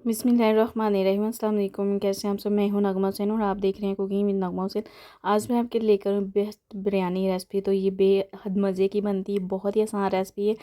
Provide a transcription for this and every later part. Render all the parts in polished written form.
बिस्मिल्लाहिर्रहमानिर्रहीम। अस्सलाम वालेकुम। कैसे हैं आप सब? मैं हूं नगमा हुसैन और आप देख रहे हैं कुकिंग विद नगमा हुसैन। आज मैं आपके लिए लेकर हूं बेस्ट बिरयानी रेसिपी। तो ये बेहद मज़े की बनती है, बहुत ही आसान रेसिपी है।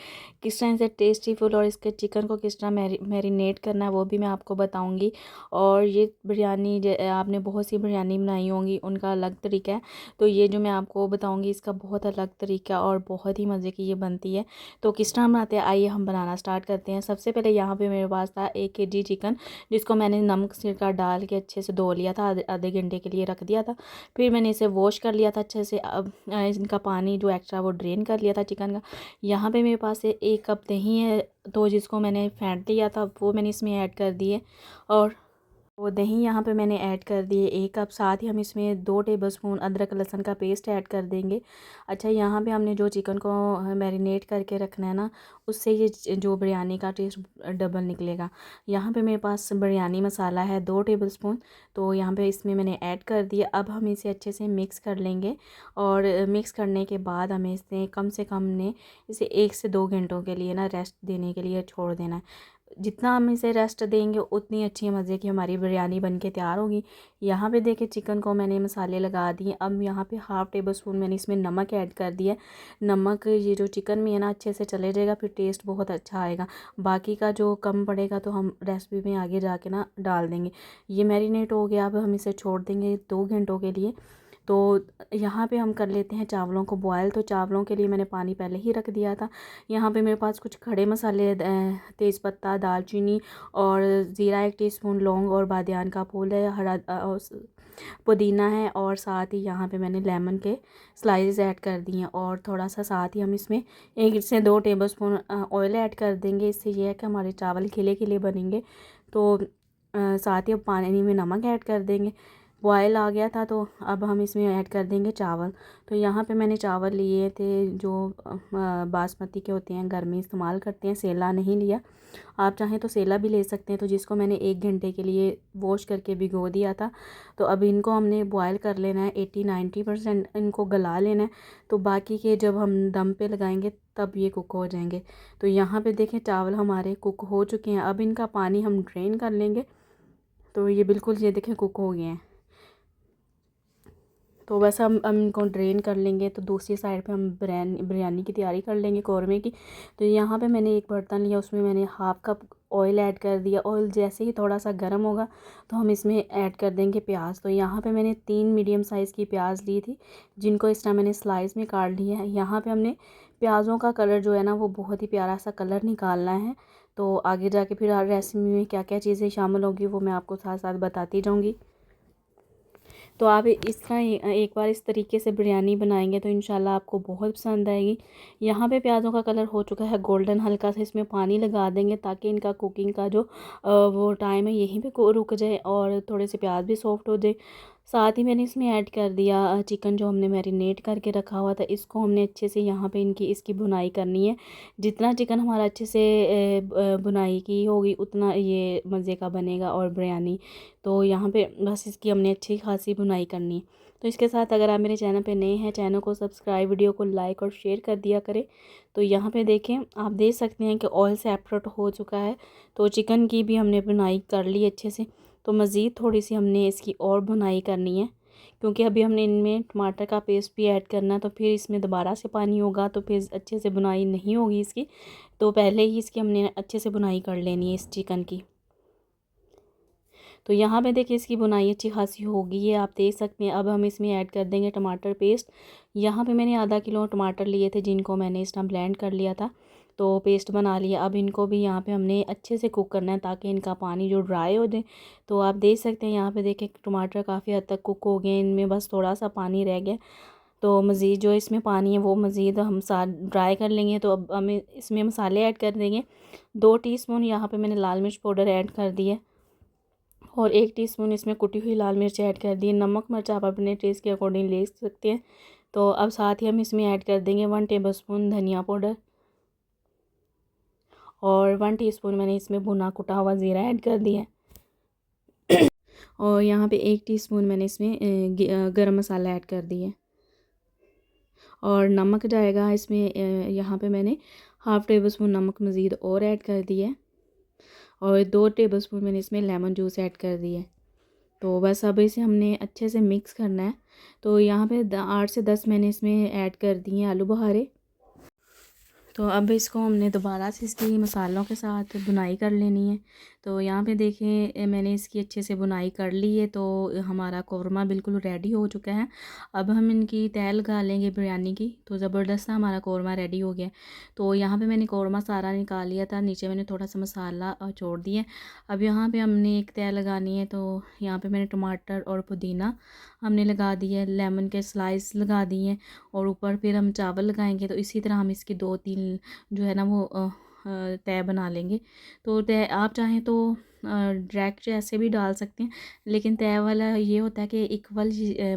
किस तरह से टेस्टी फुल और इसके चिकन को किस तरह मैरिनेट करना है वो भी मैं आपको बताऊँगी। और ये बिरयानी आपने बहुत सी बिरयानी बनाई होंगी, उनका अलग तरीका है। तो ये जो मैं आपको बताऊँगी इसका बहुत अलग तरीका और बहुत ही मज़े की ये बनती है। तो किस तरह बनाते हैं, आइए हम बनाना स्टार्ट करते हैं। सबसे पहले यहाँ पर मेरे पास था 1 kg चिकन, जिसको मैंने नमक सिरका डाल के अच्छे से धो लिया था, आधे घंटे के लिए रख दिया था। फिर मैंने इसे वॉश कर लिया था अच्छे से। अब इनका पानी जो एक्स्ट्रा वो ड्रेन कर लिया था चिकन का। यहाँ पे मेरे पास 1 कप दही है, तो जिसको मैंने फेंट लिया था वो मैंने इसमें ऐड कर दिए। और वो दही यहाँ पे मैंने ऐड कर दिए 1 कप। साथ ही हम इसमें 2 टेबलस्पून अदरक लहसुन का पेस्ट ऐड कर देंगे। अच्छा, यहाँ पे हमने जो चिकन को मैरिनेट करके रखना है ना, उससे ये जो बिरयानी का टेस्ट डबल निकलेगा। यहाँ पे मेरे पास बिरयानी मसाला है 2 टेबलस्पून, तो यहाँ पे इसमें मैंने ऐड कर दिया। अब हम इसे अच्छे से मिक्स कर लेंगे और मिक्स करने के बाद हमें इसे कम से कम ने इसे 1 से 2 घंटों के लिए ना रेस्ट देने के लिए छोड़ देना है। जितना हम इसे रेस्ट देंगे उतनी अच्छी मज़े की हमारी बिरयानी बन के तैयार होगी। यहाँ पे देखिए चिकन को मैंने मसाले लगा दिए। अब यहाँ पे हाफ़ टेबल स्पून मैंने इसमें नमक ऐड कर दिया। नमक ये जो चिकन में है ना अच्छे से चले जाएगा, फिर टेस्ट बहुत अच्छा आएगा। बाकी का जो कम पड़ेगा तो हम रेसिपी में आगे जाके ना डाल देंगे। ये मैरिनेट हो गया, अब हम इसे छोड़ देंगे 2 घंटों के लिए। तो यहाँ पे हम कर लेते हैं चावलों को बॉयल। तो चावलों के लिए मैंने पानी पहले ही रख दिया था। यहाँ पे मेरे पास कुछ खड़े मसाले, तेज़पत्ता, दालचीनी और ज़ीरा 1 टीस्पून, लौंग और बादियान का फूल है, हरा पुदीना है, और साथ ही यहाँ पे मैंने लेमन के स्लाइसेस ऐड कर दिए हैं। और थोड़ा सा साथ ही हम इसमें 1 से 2 टेबलस्पून ऑयल ऐड कर देंगे। इससे ये है कि हमारे चावल खिले खिले बनेंगे। तो साथ ही अब पानी में नमक ऐड कर देंगे। बॉयल आ गया था, तो अब हम इसमें ऐड कर देंगे चावल। तो यहाँ पे मैंने चावल लिए थे जो बासमती के होते हैं, घर में इस्तेमाल करते हैं, सेला नहीं लिया। आप चाहें तो सेला भी ले सकते हैं। तो जिसको मैंने 1 घंटे के लिए वॉश करके भिगो दिया था। तो अब इनको हमने बॉयल कर लेना है, 80-90% इनको गला लेना है। तो बाकी के जब हम दम पे लगाएंगे तब ये कुक हो जाएंगे। तो यहाँ पे देखें चावल हमारे कुक हो चुके हैं। अब इनका पानी हम ड्रेन कर लेंगे। तो ये बिल्कुल ये देखें कुक हो गए हैं। तो बस हम इनको ड्रेन कर लेंगे। तो दूसरी साइड पे हम बिरयानी की तैयारी कर लेंगे, कौरमे की। तो यहाँ पे मैंने एक बर्तन लिया, उसमें मैंने हाफ़ कप ऑयल ऐड कर दिया। ऑयल जैसे ही थोड़ा सा गर्म होगा तो हम इसमें ऐड कर देंगे प्याज। तो यहाँ पे मैंने 3 मीडियम साइज़ की प्याज ली थी, जिनको इस तरह मैंने स्लाइस में काट लिया है। यहाँ पे हमने प्याज़ों का कलर जो है ना वो बहुत ही प्यारा सा कलर निकालना है। तो आगे जाके फिर रेसिपी में क्या क्या चीज़ें शामिल होगी वो मैं आपको साथ साथ बताती जाऊँगी। तो आप इस तरह एक बार इस तरीके से बिरयानी बनाएंगे तो इंशाल्लाह आपको बहुत पसंद आएगी। यहाँ पे प्याज़ों का कलर हो चुका है गोल्डन। हल्का सा इसमें पानी लगा देंगे ताकि इनका कुकिंग का जो वो टाइम है यहीं पे रुक जाए और थोड़े से प्याज भी सॉफ्ट हो जाए। साथ ही मैंने इसमें ऐड कर दिया चिकन जो हमने मैरिनेट करके रखा हुआ था। इसको हमने अच्छे से यहाँ पे इसकी भुनाई करनी है। जितना चिकन हमारा अच्छे से भुनाई की होगी उतना ये मज़े का बनेगा और बिरयानी। तो यहाँ पे बस इसकी हमने अच्छी खासी भुनाई करनी है। तो इसके साथ अगर आप मेरे चैनल पे नए हैं, चैनल को सब्सक्राइब, वीडियो को लाइक और शेयर कर दिया करें। तो यहाँ पे देखें, आप देख सकते हैं कि ऑयल सेपरेट हो चुका है। तो चिकन की भी हमने भुनाई कर ली अच्छे से। तो मज़ीद थोड़ी सी हमने इसकी और भुनाई करनी है, क्योंकि अभी हमने इनमें टमाटर का पेस्ट भी ऐड करना है। तो फिर इसमें दोबारा से पानी होगा तो फिर अच्छे से भुनाई नहीं होगी इसकी। तो पहले ही इसकी हमने अच्छे से भुनाई कर लेनी है इस चिकन की। तो यहाँ पे देखिए इसकी बुनाई अच्छी खासी हो गई है, आप देख सकते हैं। अब हम इसमें ऐड कर देंगे टमाटर पेस्ट। यहाँ पे मैंने आधा किलो टमाटर लिए थे, जिनको मैंने इस टाइम ब्लेंड कर लिया था, तो पेस्ट बना लिया। अब इनको भी यहाँ पे हमने अच्छे से कुक करना है ताकि इनका पानी जो ड्राई हो जाए। तो आप देख सकते हैं यहाँ पे देखिए टमाटर काफ़ी हद तक कुक हो गए, इनमें बस थोड़ा सा पानी रह गया। तो मज़ीद जो इसमें पानी है वो मज़ीद हम साथ ड्राई कर लेंगे। तो अब हमें इसमें मसाले ऐड कर देंगे। 2 टीस्पून यहाँ पे मैंने लाल मिर्च पाउडर ऐड कर दिया और 1 टीस्पून इसमें कुटी हुई लाल मिर्च ऐड कर दी। नमक मिर्च आप अपने टेस्ट के अकॉर्डिंग ले सकते हैं। तो अब साथ ही हम इसमें ऐड कर देंगे 1 टेबलस्पून धनिया पाउडर और 1 टीस्पून मैंने इसमें भुना कुटा हुआ ज़ीरा ऐड कर दिया है। और यहाँ पे 1 टीस्पून मैंने इसमें गरम मसाला ऐड कर दिया है। और नमक जाएगा इसमें, यहाँ पे मैंने हाफ़ टेबल स्पून नमक मज़ीद और ऐड कर दिया है। और 2 टेबलस्पून मैंने इसमें लेमन जूस ऐड कर दिया है। तो बस अब इसे हमने अच्छे से मिक्स करना है। तो यहाँ पे 8 से 10 मैंने इसमें ऐड कर दिए आलू बुखारे। तो अब इसको हमने दोबारा से इसकी मसालों के साथ बुनाई कर लेनी है। तो यहाँ पे देखें मैंने इसकी अच्छे से बुनाई कर ली है। तो हमारा कौरमा बिल्कुल रेडी हो चुका है। अब हम इनकी तह लगा लेंगे बिरयानी की। तो ज़बरदस्त सा हमारा कौरमा रेडी हो गया। तो यहाँ पे मैंने कौरमा सारा निकाल लिया था, नीचे मैंने थोड़ा सा मसाला छोड़ दिया। अब यहाँ पे हमने एक तह लगानी है। तो यहाँ पे मैंने टमाटर और पुदीना हमने लगा दिया, लेमन के स्लाइस लगा दिए हैं और ऊपर फिर हम चावल लगाएंगे। तो इसी तरह हम इसकी 2-3 जो है ना वो तय बना लेंगे। तो तय आप चाहें तो डायरेक्ट ऐसे भी डाल सकते हैं, लेकिन तय वाला ये होता है कि इक्वल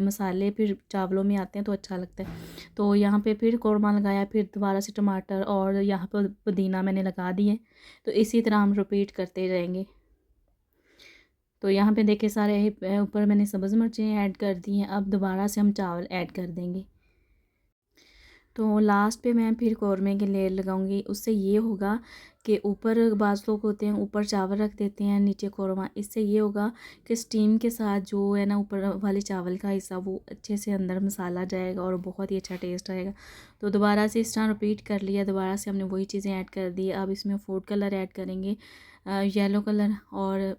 मसाले फिर चावलों में आते हैं तो अच्छा लगता है। तो यहाँ पे फिर कौरमा लगाया, फिर दोबारा से टमाटर और यहाँ पर पुदीना मैंने लगा दिए। तो इसी तरह हम रिपीट करते रहेंगे। तो यहाँ पे देखिए सारे ऊपर मैंने सब्ज़ मिर्चें ऐड कर दी हैं। अब दोबारा से हम चावल ऐड कर देंगे। तो लास्ट पे मैं फिर कौरमे की लेयर लगाऊंगी। उससे ये होगा कि ऊपर बाज़ लोग होते हैं ऊपर चावल रख देते हैं, नीचे कौरमा। इससे ये होगा कि स्टीम के साथ जो है ना ऊपर वाले चावल का हिस्सा वो अच्छे से अंदर मसाला जाएगा और बहुत ही अच्छा टेस्ट आएगा। तो दोबारा से इस तरह रिपीट कर लिया, दोबारा से हमने वही चीज़ें ऐड कर दी। अब इसमें फूड कलर ऐड करेंगे, येलो कलर, और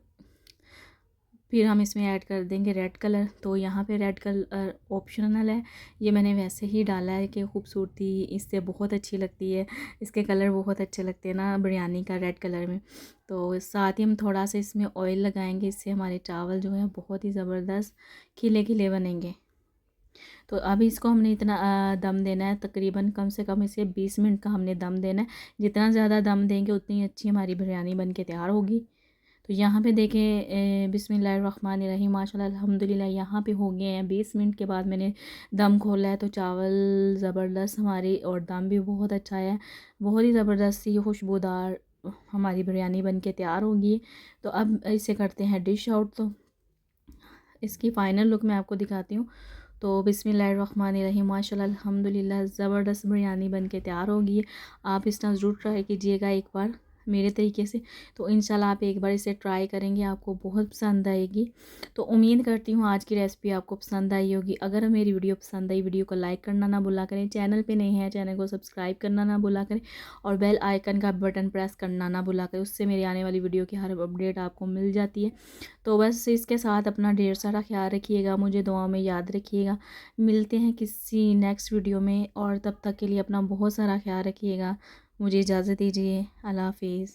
फिर हम इसमें ऐड कर देंगे रेड कलर। तो यहाँ पे रेड कलर ऑप्शनल है, ये मैंने वैसे ही डाला है कि खूबसूरती इससे बहुत अच्छी लगती है। इसके कलर बहुत अच्छे लगते हैं ना बिरयानी का रेड कलर में। तो साथ ही हम थोड़ा सा इसमें ऑयल लगाएंगे, इससे हमारे चावल जो है बहुत ही ज़बरदस्त खिले खिले बनेंगे। तो अभी इसको हमने इतना दम देना है, तकरीबन कम से कम इसे 20 मिनट का हमने दम देना है। जितना ज़्यादा दम देंगे उतनी अच्छी हमारी बिरयानी बन के तैयार होगी। तो यहाँ पे देखें बिस्मिल्लाहिर्रहमानिर्रहीम माशाल्लाह अल्हम्दुलिल्लाह यहाँ पे हो गए हैं 20 मिनट के बाद मैंने दम खोला है। तो चावल ज़बरदस्त हमारी और दम भी बहुत अच्छा है, बहुत ही ज़बरदस्त सी खुशबूदार हमारी बिरयानी बन के तैयार होगी। तो अब इसे करते हैं डिश आउट। तो इसकी फ़ाइनल लुक मैं आपको दिखाती हूँ। तो बिस्मिल्लाहिर्रहमानिर्रहीम माशाल्लाह अल्हम्दुलिल्लाह ज़बरदस्त बिरयानी बन के तैयार होगी। आप इस तरह ज़रूर ट्राई कीजिएगा एक बार मेरे तरीके से। तो इंशाल्लाह आप एक बार इसे ट्राई करेंगे, आपको बहुत पसंद आएगी। तो उम्मीद करती हूँ आज की रेसिपी आपको पसंद आई होगी। अगर मेरी वीडियो पसंद आई, वीडियो को लाइक करना ना भूला करें, चैनल पे नए हैं चैनल को सब्सक्राइब करना ना भूला करें और बेल आइकन का बटन प्रेस करना ना भूला करें। उससे मेरी आने वाली वीडियो की हर अपडेट आपको मिल जाती है। तो बस इसके साथ अपना ढेर सारा ख्याल रखिएगा, मुझे दुआ में याद रखिएगा। मिलते हैं किसी नेक्स्ट वीडियो में, और तब तक के लिए अपना बहुत सारा ख्याल रखिएगा। मुझे इजाज़त दीजिए। अल्लाह हाफिज़।